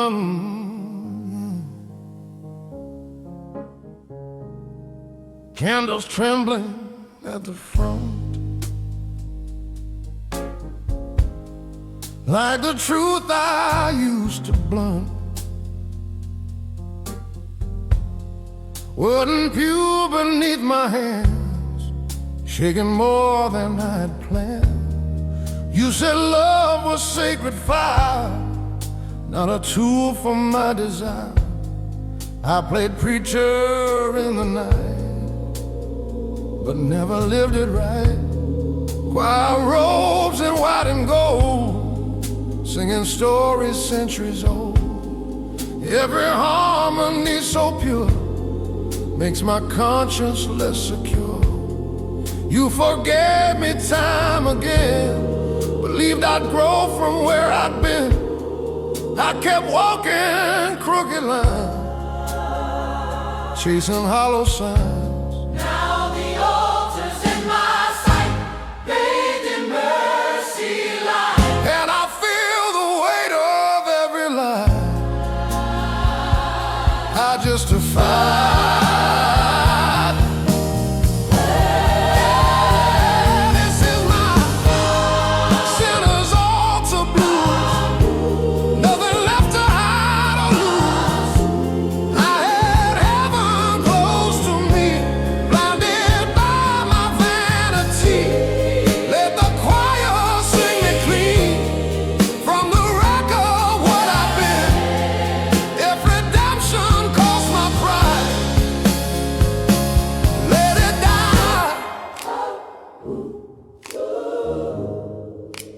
done. Candles trembling at the front, like the truth I used to blunt. Wooden pew beneath my hands, shaking more than I'd planned. You said love was sacred fire, not a tool for my desire. I played preacher in the night, but never lived it right. Choir robes in white and gold, singing stories centuries old. Every harmony so pure makes my conscience less secure. You forgave me time again, believed I'd grow from where I'd been. I kept walking crooked lines, chasing hollow signs. Now the altar's in my sight, bathed in mercy light. And I feel the weight of every lie I justified.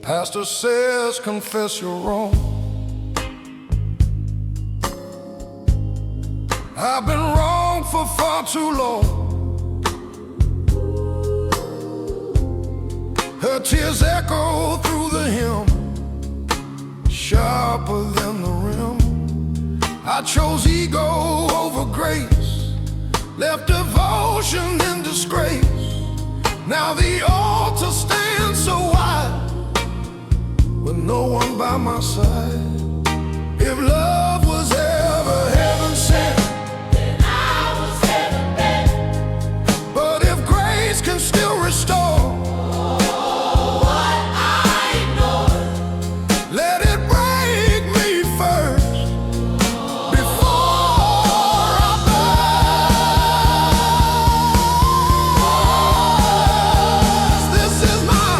Pastor says confess you're wrong. I've been wrong for far too long. Her tears echo through the hymn, sharper than the rim. I chose ego over grace, left devotion in disgrace. Now the altar stands so wide, with no one by my side. If love was ever heaven sent, Then I was heaven bent. but if grace can still restore, What I ignored, let it break me first before I burst. This is my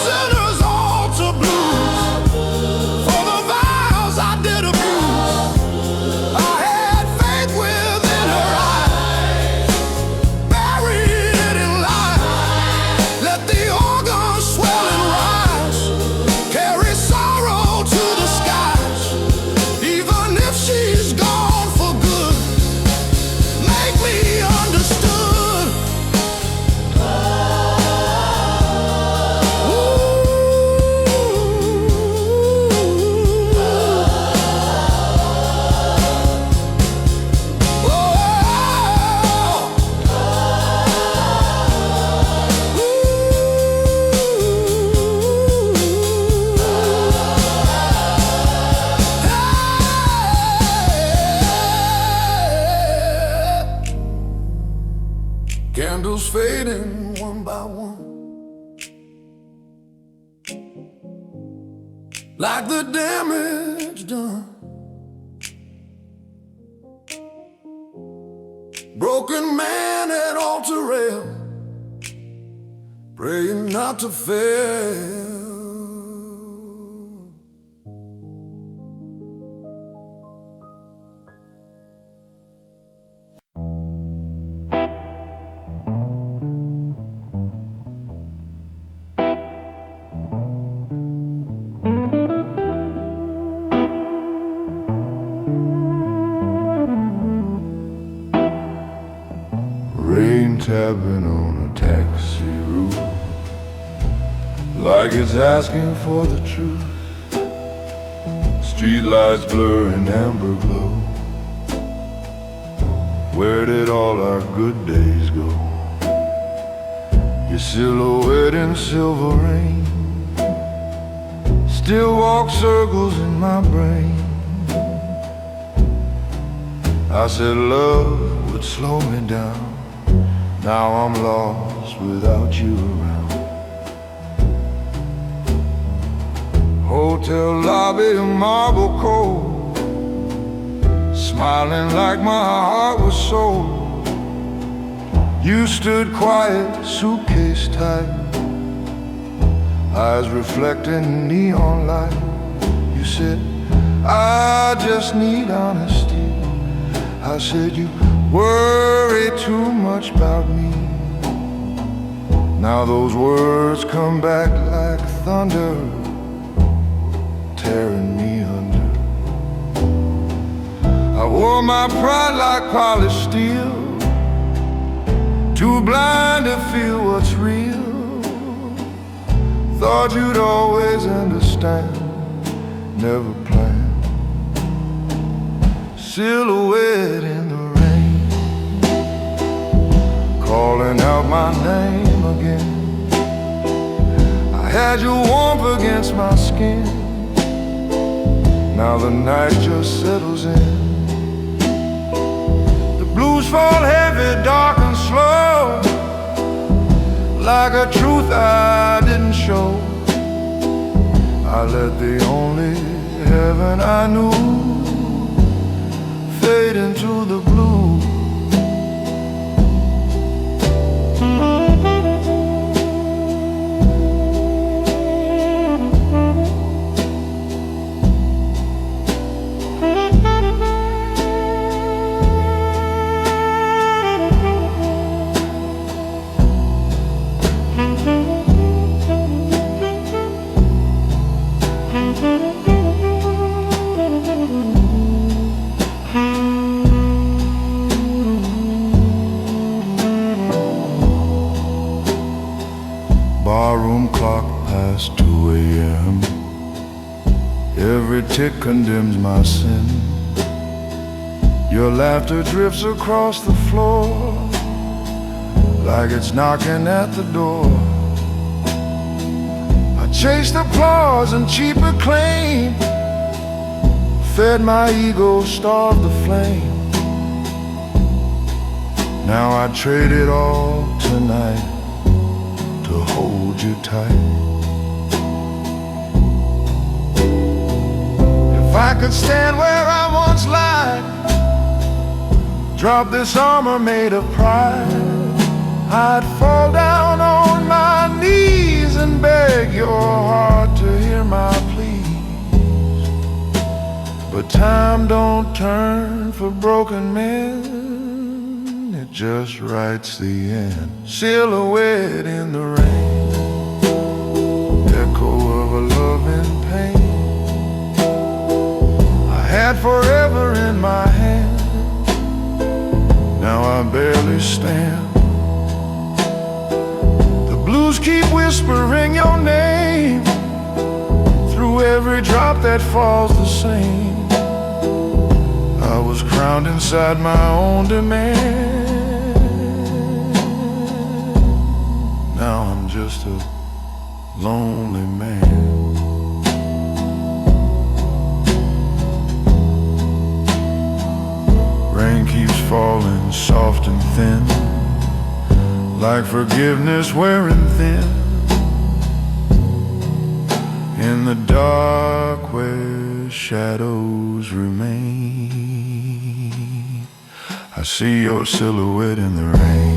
sinner's altar blues, for the vows I did abuse. I had faith within her eyes, buried it in lies. Let the organ swell and rise, carry sorrow to the skies. Even if she's gone for good, make me understood. Candles fading one by one, like the damage done. Broken man at altar rail, praying not to fail. Rain tapping on a taxi roof, like it's asking for the truth. Street lights blur in amber glow. Where did all our good days go? Your silhouette in silver rain still walks circles in my brain. I said love would slow me down. Now I'm lost without you around. Hotel lobby, marble cold, smiling like my heart was sold. You stood quiet, suitcase tight, eyes reflecting neon light. You said, I just need honesty. I said, you worry too much about me. Now those words come back like thunder, tearing me under. I wore my pride like polished steel, too blind to feel what's real. Thought you'd always understand, never planned. Silhouette in the rain, calling out my name again. I had your warmth against my skin. Now the night just settles in. The blues fall heavy, dark and slow, like a truth I didn't show. I let the only heaven I knew fade into the blue. Barroom clock past 2 a.m. Every tick condemns my sin. Your laughter drifts across the floor like it's knocking at the door. I chased applause and cheap acclaim, fed my ego, starved the flame. Now I trade it all tonight to hold you tight. If I could stand where I once lied, drop this armor made of pride, I'd fall down on my knees and beg your heart to hear my pleas. But time don't turn for broken men, it just writes the end. Silhouette in the rain, echo of a love in pain. I had forever in my hand, now I barely stand. The blues keep whispering your name through every drop that falls the same. I was crowned inside my own demand. Now I'm just a lonely man. Rain keeps falling soft and thin, like forgiveness wearing thin. In the dark where shadows remain, I see your silhouette in the rain.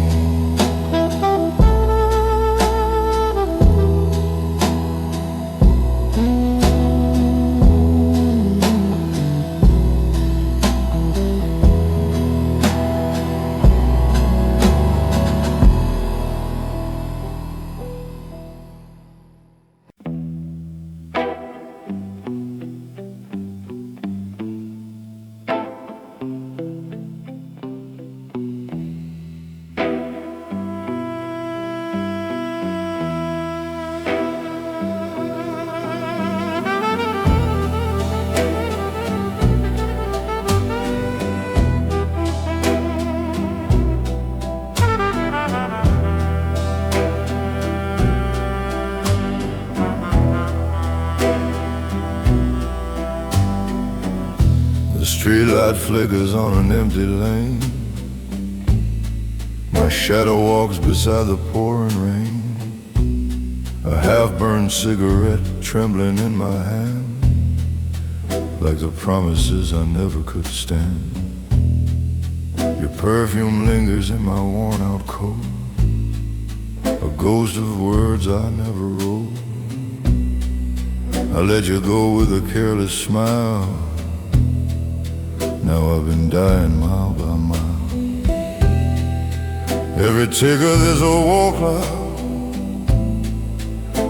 Streetlight flickers on an empty lane. My shadow walks beside the pouring rain. A half-burned cigarette trembling in my hand, like the promises I never could stand. Your perfume lingers in my worn-out coat, a ghost of words I never wrote. I let you go with a careless smile. Now I've been dying mile by mile. Every tick of this old war cloud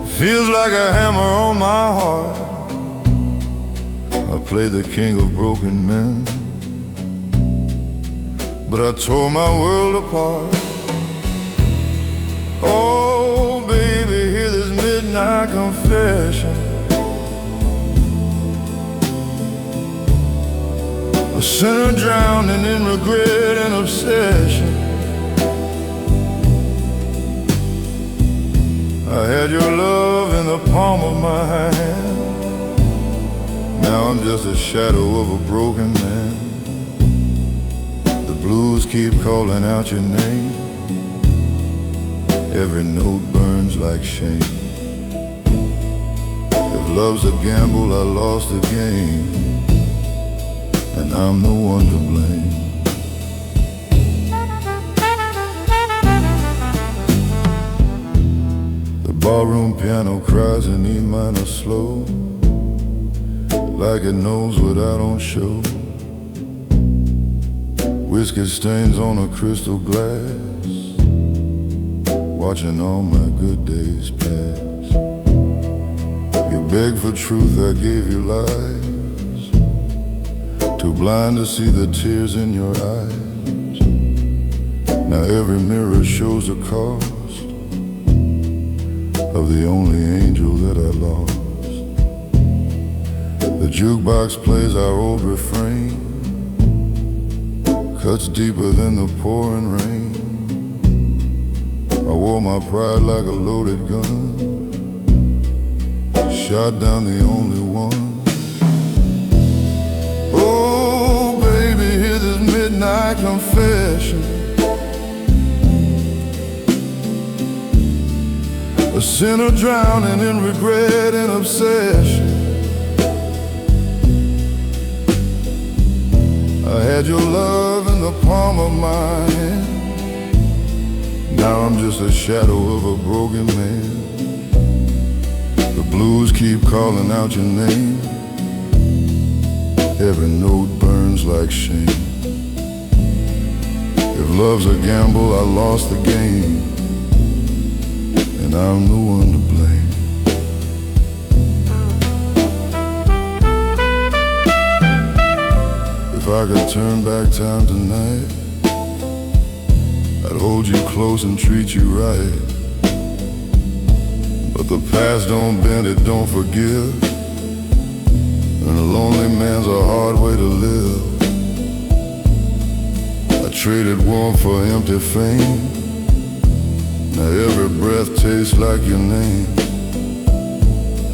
feels like a hammer on my heart. I played the king of broken men, but I tore my world apart. Oh, baby, hear this midnight confession. A sinner drowning in regret and obsession. I had your love in the palm of my hand. Now I'm just a shadow of a broken man. The blues keep calling out your name. Every note burns like shame. If love's a gamble, I lost the game, and I'm the one to blame. The barroom piano cries in E minor slow, like it knows what I don't show. Whiskey stains on a crystal glass, watching all my good days pass. You beg for truth, I gave you lies, too blind to see the tears in your eyes. Now every mirror shows the cost of the only angel that I lost. The jukebox plays our old refrain, cuts deeper than the pouring rain. I wore my pride like a loaded gun, shot down the only one. Oh, baby, hear this midnight confession. A sinner drowning in regret and obsession. I had your love in the palm of my hand. Now I'm just a shadow of a broken man. The blues keep calling out your name. Every note burns like shame. If love's a gamble, I lost the game, and I'm the one to blame. If I could turn back time tonight, I'd hold you close and treat you right. But the past don't bend, it don't forgive, and a lonely man's a hard way to live. I traded warmth for empty fame. Now every breath tastes like your name.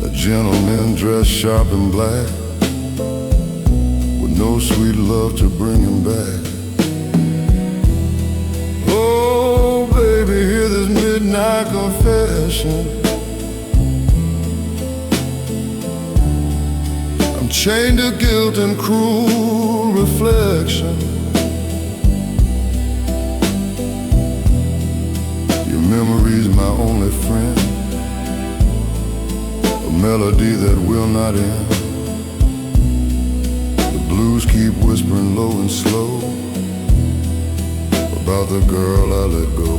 A gentleman dressed sharp and black, with no sweet love to bring him back. Oh, baby, hear this midnight confession. I'm chained to guilt and cruel reflection. Your memory's my only friend, a melody that will not end. The blues keep whispering low and slow about the girl I let go.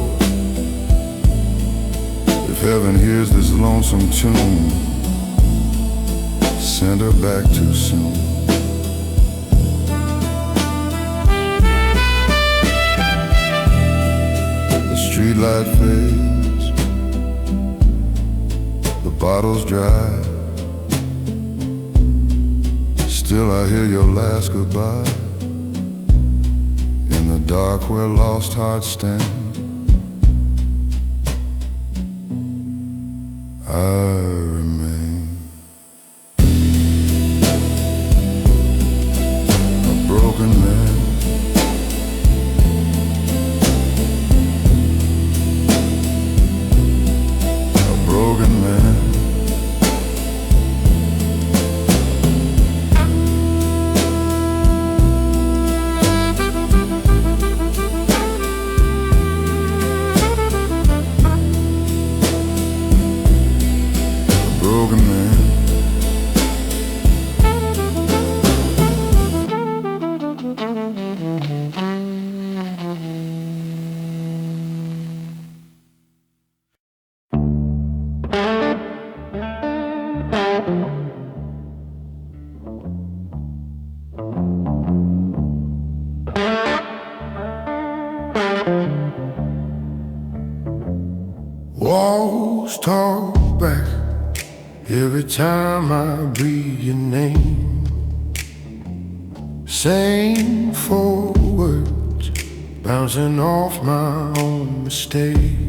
If heaven hears this lonesome tune, send her back too soon. The streetlight fades, the bottle's dry. Still I hear your last goodbye in the dark where lost hearts stand. I remain a Walls talk back every time I breathe your name. Same four words bouncing off my own mistakes.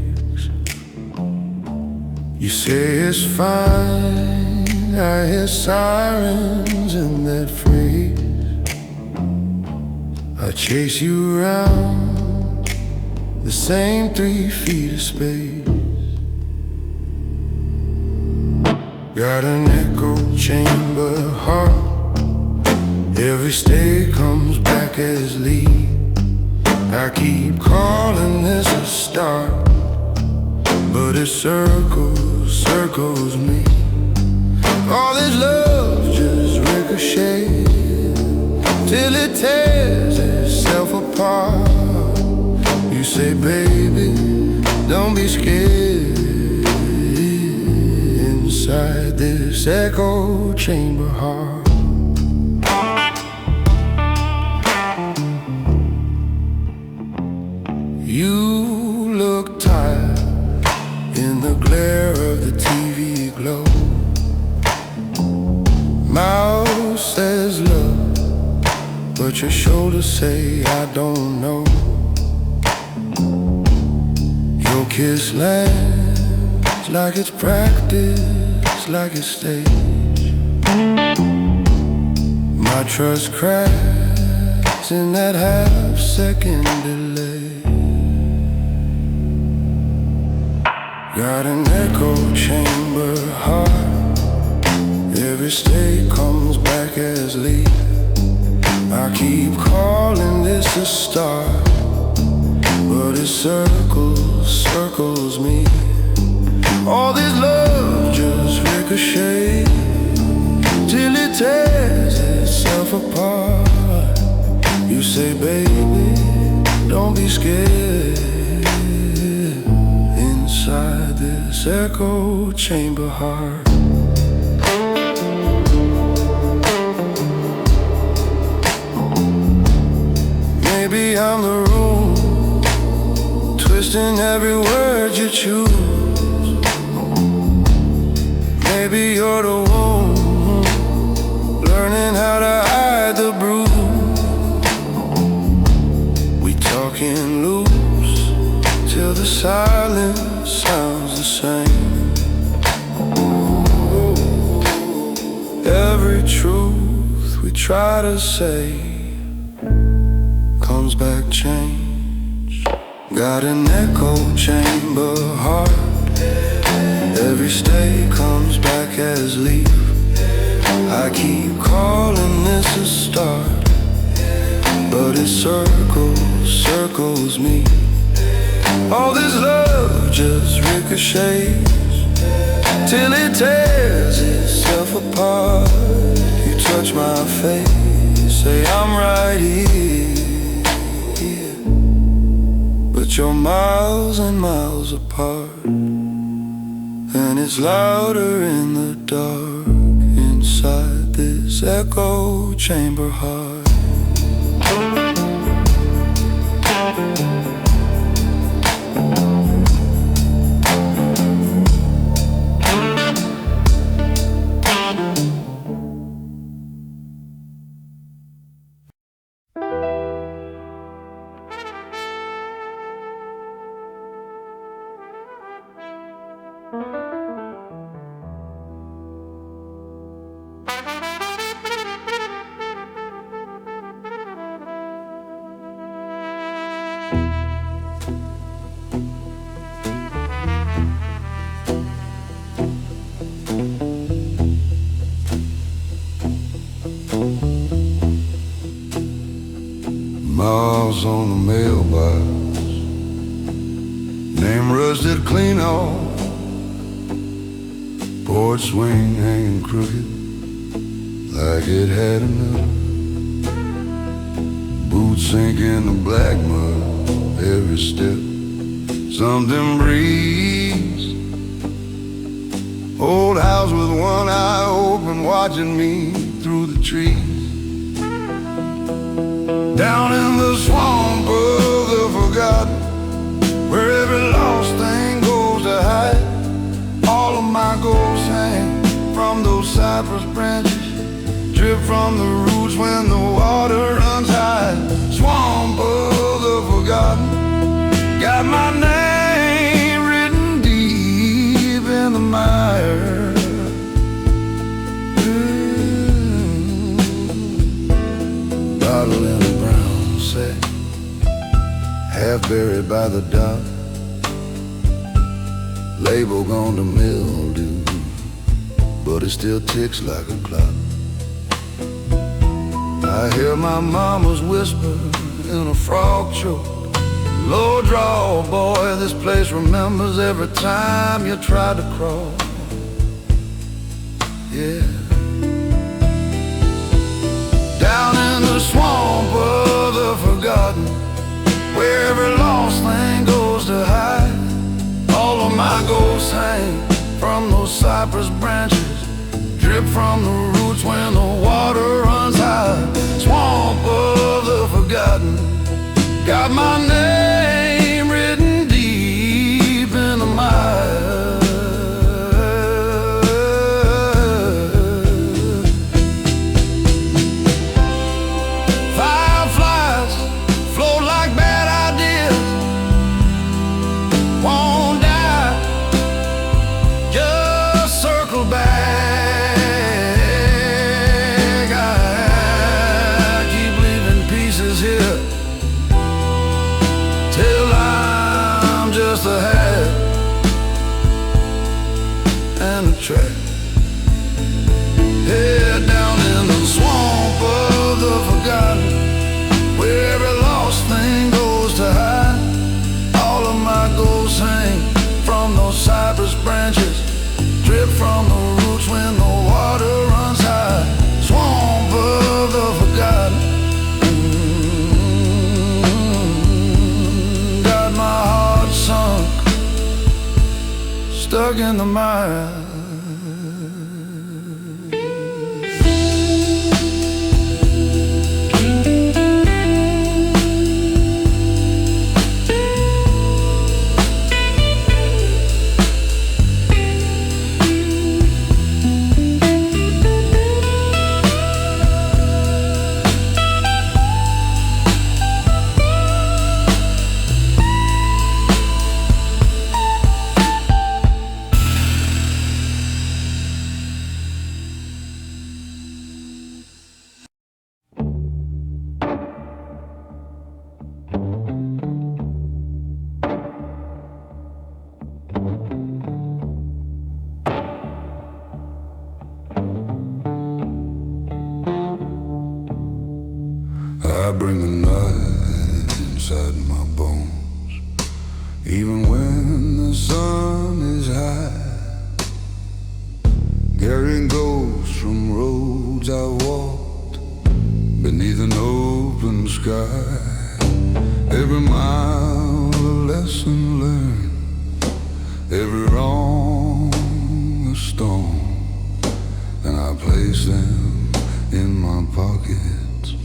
You say it's fine, I hear sirens in that phrase. I chase you around the same 3 feet of space. Got an echo chamber heart, every stay comes back as lead. I keep calling this a start, but it circles me. All this love just ricochets till it tears itself apart. You say, baby, don't be scared. Inside this echo chamber heart, you look tired in the glare of the TV glow. Mouth says love, but your shoulders say I don't know. Your kiss lands like it's practice, like it's stage. My trust cracks in that half-second delay. Got an echo chamber heart, every stay comes back as lead. I keep calling this a start, but it circles me. All this love just ricochets till it tears itself apart. You say, baby, don't be scared. Inside this echo chamber heart, maybe I'm the room, twisting every word you choose. Maybe you're the one learning how to hide the bruise. We talking loose till the silence sounds the same. Every truth we try to say comes back changed. Got an echo chamber heart, every stay comes back as leave. I keep calling this a start, but it circles me. All this love just ricochets till it tears itself apart. You touch my face, say I'm right here, but you're miles and miles apart. And it's louder in the dark inside this echo chamber heart. Miles on the mailbox, name rusted clean off, porch swing hanging crooked like it had enough. Boots sink in the black mud every step. Something breathes Old house with one eye open, watching me through the trees. Down in the swamp of the forgotten, where every lost thing goes to hide. All of my ghosts hang from those cypress branches, drip from the roots when the water runs high. Swamp of the forgotten, got my name written deep in the mire. Bottle in a brown sack, half buried by the dock. Label gone to mildew, but it still ticks like a clock. I hear my mama's whisper in a frog choke. Low draw, boy, this place remembers every time you tried to crawl. Yeah. Down in the swamp of the forgotten, where every lost thing goes to hide. All of my ghosts hang from those cypress branches, drip from the roots when the water runs high. Swamp of the forgotten, got my name written deep in the mire. Fireflies float like bad ideas, won't die, just circle back. I keep leaving pieces here till I'm just a hat and a track. Head down in the swamp of the forgotten, where every lost thing goes to hide. All of my ghosts hang from those cypress branches, drip from the roots when the water runs high. Swamp of the forgotten, got my heart sunk, stuck in the mire. I bring the night inside my bones, even when the sun is high. Carrying ghosts from roads I walked beneath an open sky. Every mile a lesson learned, every wrong a stone. And I place them in my pockets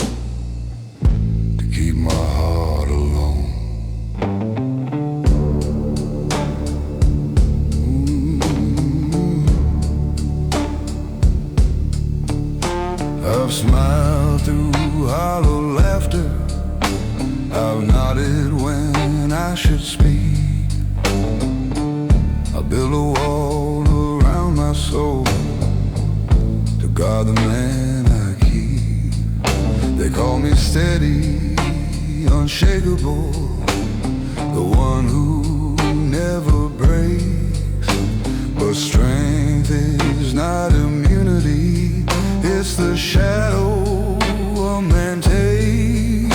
to keep my heart alone. I've smiled through hollow laughter, I've nodded when I should speak. I build a wall around my soul to guard the man I keep. They call me steady, unshakable, the one who never breaks. But strength is not immunity, it's the shadow a man takes.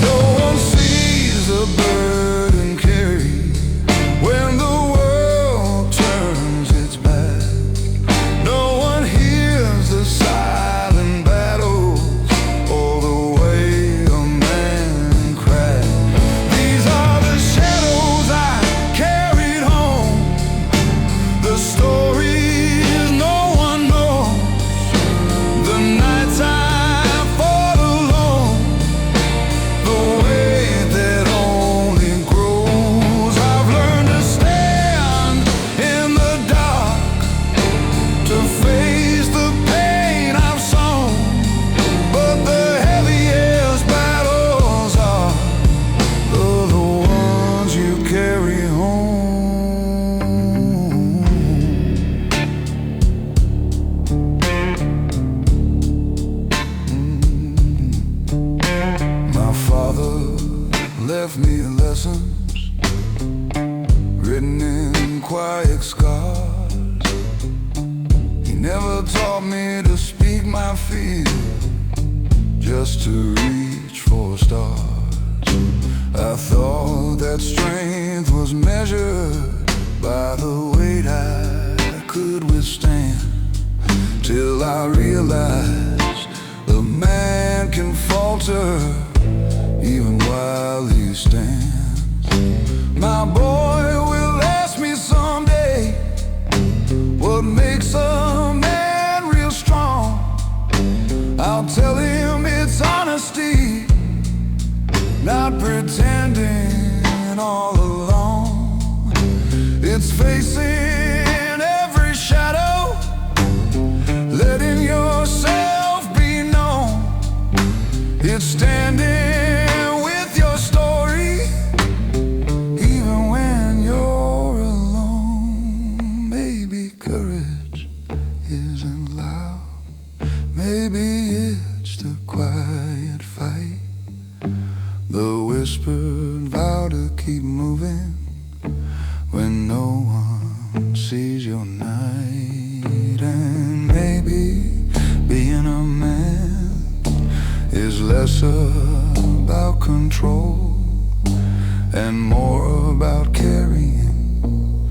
No one sees the burden carried when the world turns its back. No one hears the silent battles or the way a quiet scars. He never taught me to speak my fear, just to reach for stars. I thought that strength was measured by the weight I could withstand, till I realized a man can falter even while he stands. My boy will ask me someday, what makes a man real strong? I'll tell him it's honesty, not pretending all along. It's facing every shadow, letting yourself be known. It's standing with your story, even when you're alone. Maybe courage isn't loud, maybe it's the quiet fight, the whispered vow to keep moving when no one sees your night. And maybe being a man is less about control and more about carrying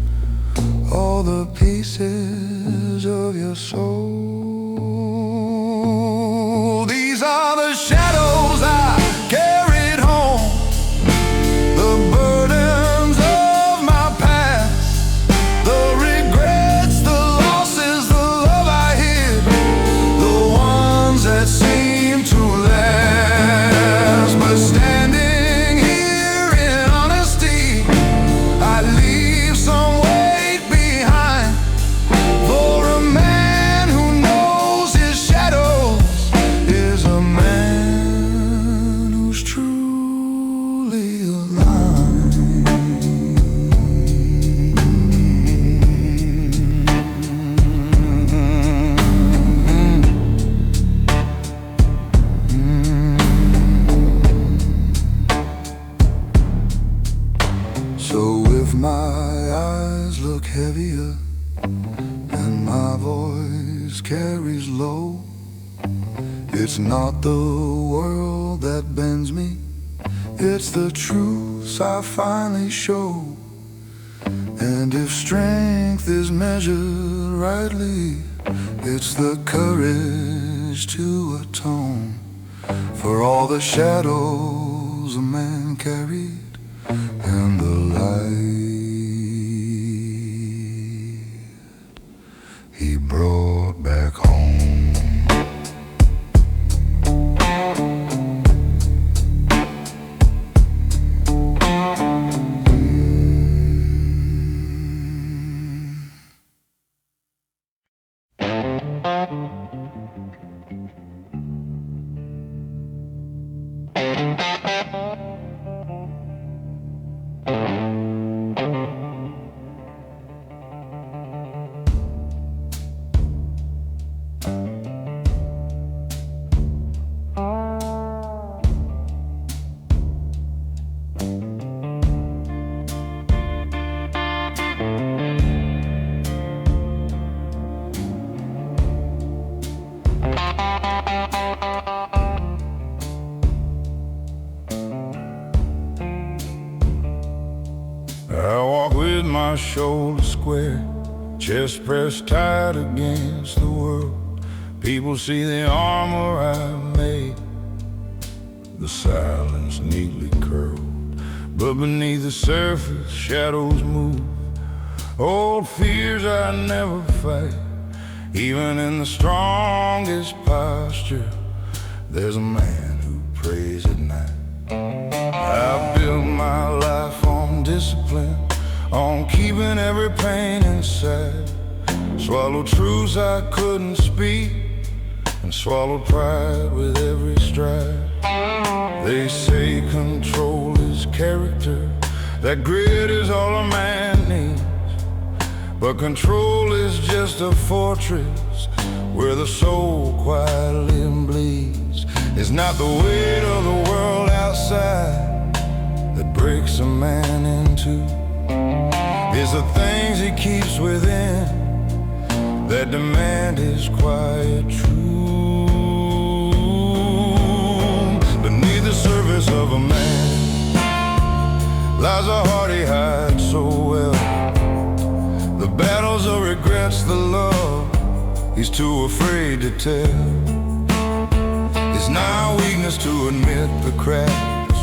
all the pieces of your soul. These are the shadows I carried home, the burdens of my past, the regrets, the losses, the love I hid, the ones that seem to last. But standing here in honesty, I leave some weight behind for a man who knows his shadows is a man who's truly alive. So if my eyes look heavier and my voice carries low, it's not the world that bends me, it's the truths I finally show. And if strength is measured rightly, it's the courage to atone for all the shadows a man carried and the light he brought back home. I walk with my shoulders square, chest pressed tight against the world. People see the armor I've made, the silence neatly curled. But beneath the surface, shadows move, old fears I never fight. Even in the strongest posture, there's a man who prays at night. I built my life on discipline, on keeping every pain inside. Swallowed truths I couldn't speak, and swallowed pride with every stride. They say control is character, that grit is all a man needs. But control is just a fortress where the soul quietly bleeds. It's not the weight of the world outside that breaks a man in two. It's the things he keeps within that demand his quiet truth. Beneath the surface of a man lies a heart he hides so well. The battles of regrets, the love he's too afraid to tell. It's not weakness to admit the cracks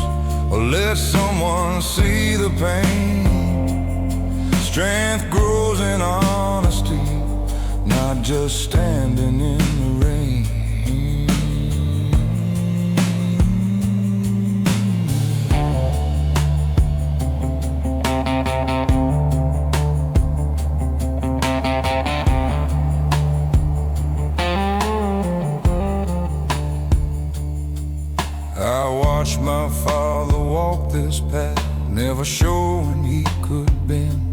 or let someone see the pain. Strength grows in honesty, not just standing in the rain. I watched my father walk this path, never showing he could bend.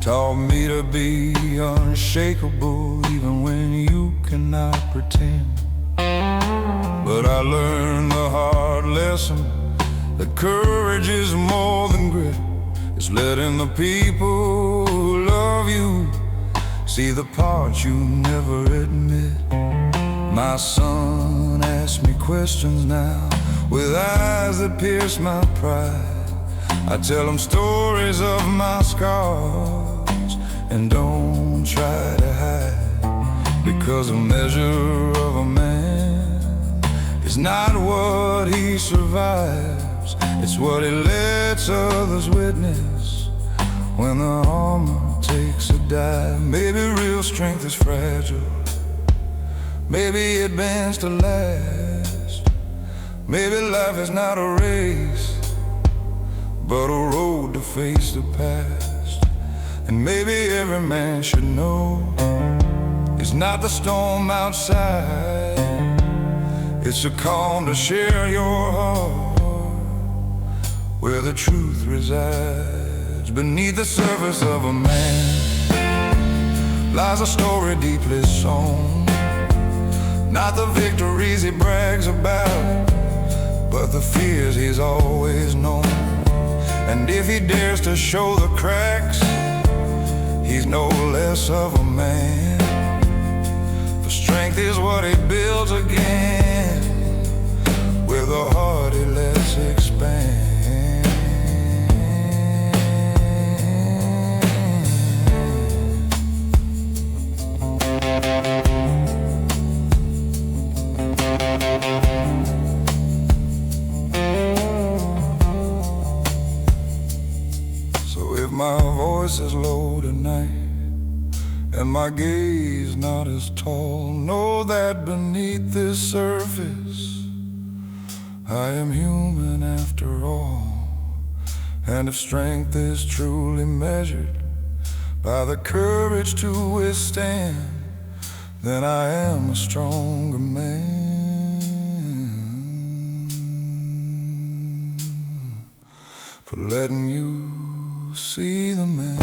Taught me to be unshakable even when you cannot pretend. But I learned the hard lesson that courage is more than grit. It's letting the people who love you see the parts you never admit. My son asks me questions now with eyes that pierce my pride. I tell him stories of my scars and don't try to hide, because a measure of a man is not what he survives, it's what he lets others witness when the armor takes a dive. Maybe real strength is fragile, maybe it bends to last. Maybe life is not a race, but a road to face the past. And maybe every man should know it's not the storm outside, it's a calm to share your heart where the truth resides. Beneath the surface of a man lies a story deeply sown, not the victories he brags about, but the fears he's always known. And if he dares to show the cracks, he's no less of a man. For strength is what he builds again, with a heart he lets expand. My voice is low tonight, and my gaze not as tall. Know that beneath this surface I am human after all. And if strength is truly measured by the courage to withstand, then I am a stronger man for letting you see the man.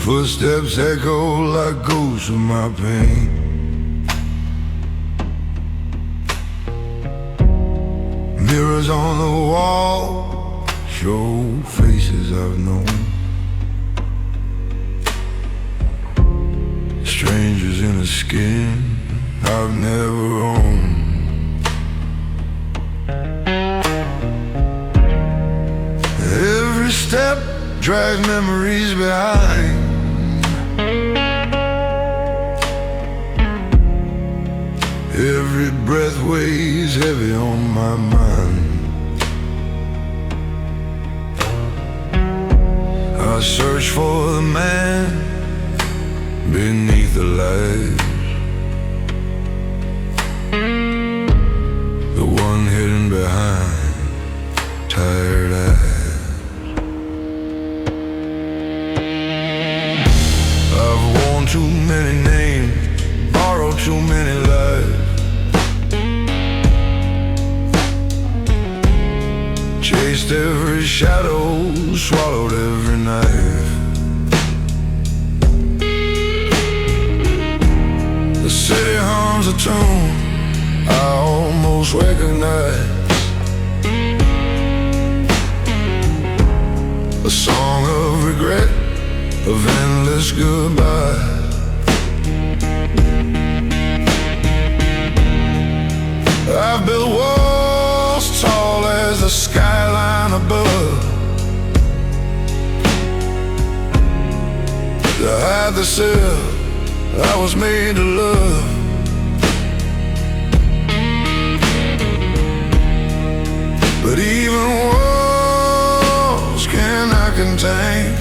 Footsteps echo like ghosts of my pain. Mirrors on the wall show faces I've known. Strangers in a skin I've never owned. Every step drags memories behind. Every breath weighs heavy on my mind. I search for the man beneath the light, the one hidden behind tired eyes. I've worn too many names, borrowed too many lives, chased every shadow, swallowed every knife. The city hums a tune I almost recognize, a song of regret, of endless goodbye. I've built walls tall as the skyline above, to hide the self I was made to love. But even walls cannot contain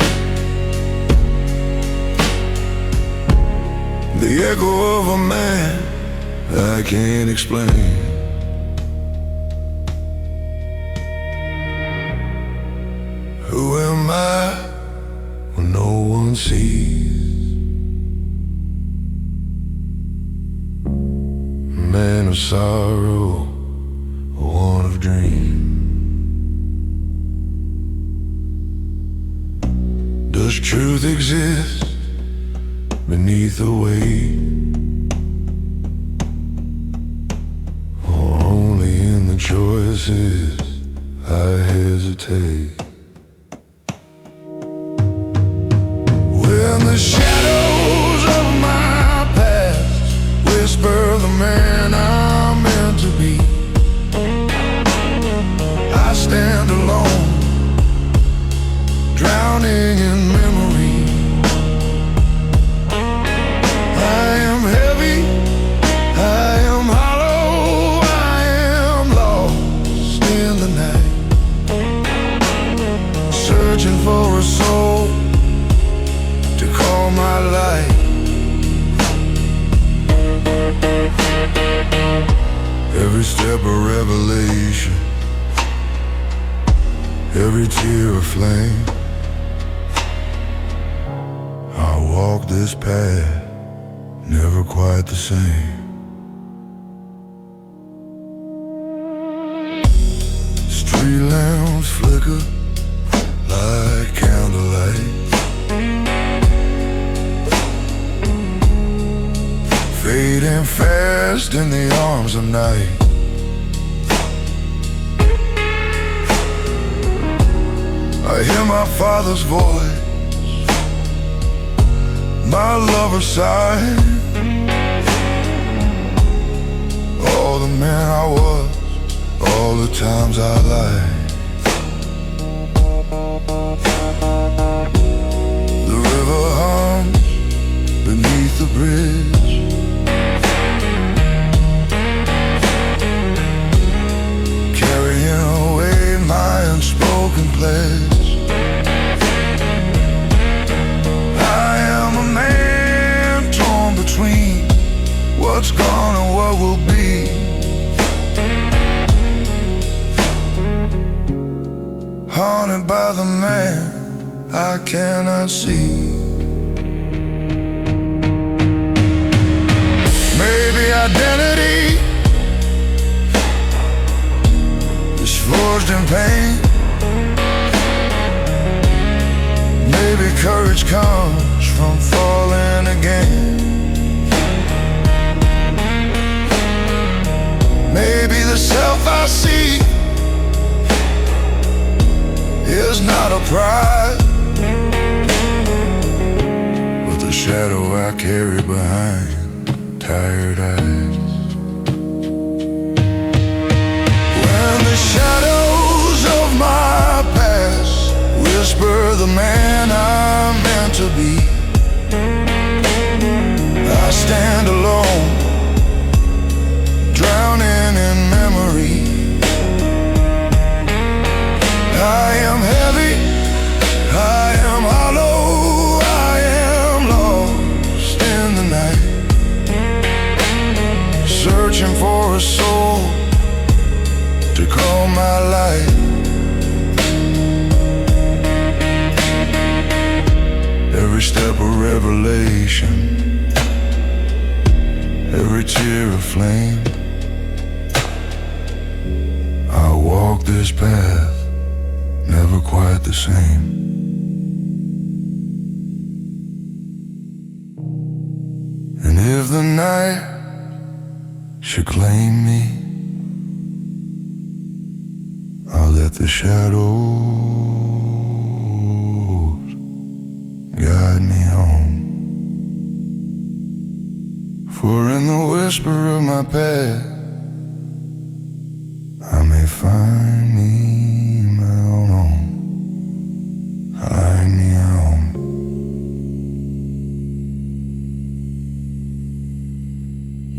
the echo of a man I can't explain. Who am I when no one sees? Man of sorrow, one of dreams. Does truth exist beneath the weight, or only in the choices I hesitate? When the shadows of my past whisper the man I'm meant to be, I stand alone, drowning in memory. I am heavy, I am hollow, I am lost in the night, searching for a soul to call my life. Every step a revelation, every tear a flame. I walk this path, never quite the same. Street lamps flicker like candlelight, fading fast in the arms of night. I hear my father's voice, my lover's sigh. All the man I was, all the times I lied. The river hums beneath the bridge, carrying away my unspoken pledge. I am a man torn between what's gone and what will be. Haunted by the man I cannot see. Maybe identity is forged in pain. Maybe courage comes from from falling again. Maybe the self I see is not a prize, but the shadow I carry behind tired eyes. When the shadows of my past whisper the man I'm meant to be, I stand alone, drowning in memory. I am heavy, I am hollow, I am lost in the night, searching for a soul to call my light. Every step a revelation, every tear a flame. I walk this path, never quite the same. And if the night should claim me, I'll let the shadows guide me home. For in the whisper of my past, I may find